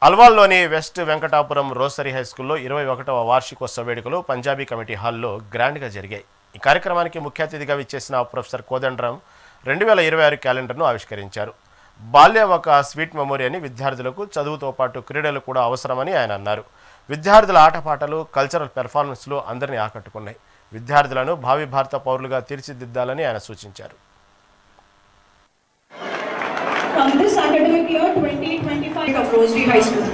అల్వాల్లోని west Venkatapuram rosary హైస్కూల్లో 21వ వార్షికోత్సవ వేడుకలు పంజాబీ కమిటీ హాల్లో గ్రాండ్గా జరిగాయి. ఈ కార్యక్రమానికి ముఖ్య అతిథిగా విచ్చేసిన ప్రొఫెసర్ కోదండరాం 2026 క్యాలెండర్ను ఆవిష్కరించారు. బాల్యం ఒక స్వీట్ మెమొరీ అని, విద్యార్థులకు చదువుతో పాటు క్రీడలు కూడా అవసరమని ఆయన అన్నారు. విద్యార్థుల ఆటపాటలు, కల్చరల్ పెర్ఫార్మెన్స్లు అందరినీ ఆకట్టుకున్నాయి. విద్యార్థులను భావి భారత పౌరులుగా తీర్చిదిద్దాలని ఆయన సూచించారు. From this academic year 2025 of Rosary High School.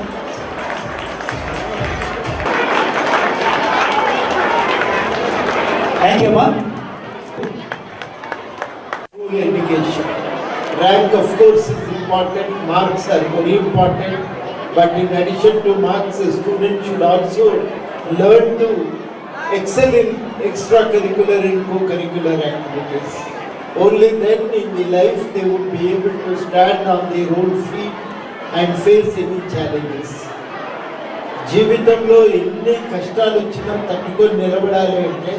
Thank you, ma'am. School education. Rank, of course, is important. Marks are very important. But in addition to marks, a student should also learn to excel in extracurricular and co-curricular activities. Only then in the life they would be able to stand on their own feet and face any challenges. జీవితంలో ఎన్ని కష్టాలు వచ్చినా తట్టుకొని నిలబడాలి అంటే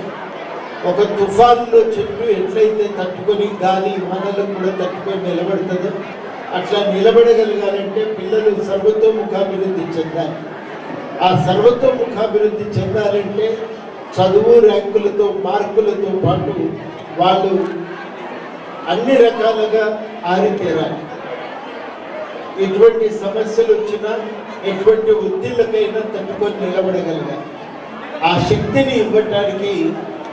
ఒక తుఫాన్లో చెట్టు ఎట్లయితే తట్టుకొని గాలి వానలకు కూడా తట్టుకొని నిలబడుతుందో అట్లా నిలబడగలగాలంటే పిల్లలు సర్వతోముఖాభివృద్ధి చెందాలి. ఆ సర్వతోముఖాభివృద్ధి చెందాలంటే చదువు ర్యాంకులతో మార్కులతో పాటు వాళ్ళు అన్ని రకాలుగా ఆరితేరాలి. ఎటువంటి సమస్యలు వచ్చినా ఎటువంటి ఒత్తిళ్ళకైనా తట్టుకొని నిలబడగలగాలి. ఆ శక్తిని ఇవ్వటానికి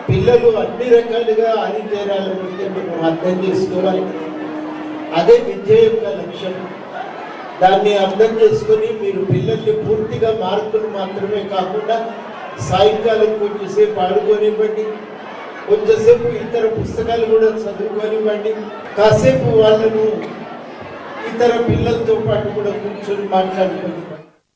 పిల్లలు అన్ని రకాలుగా ఆరితేరాలనేది మనం అర్థం చేసుకోవాలి. అదే విద్య యొక్క లక్ష్యం. దాన్ని అర్థం చేసుకొని మీరు పిల్లల్ని పూర్తిగా మార్కులు మాత్రమే కాకుండా సాయంకాలం కొంచెంసేపు ఆడుకోనివ్వండి, కొంచెంసేపు ఇతర పుస్తకాలు కూడా చదువుకోనివ్వండి, కాసేపు వాళ్ళను ఇతర పిల్లలతో పాటు కూడా కూర్చొని మాట్లాడుకొని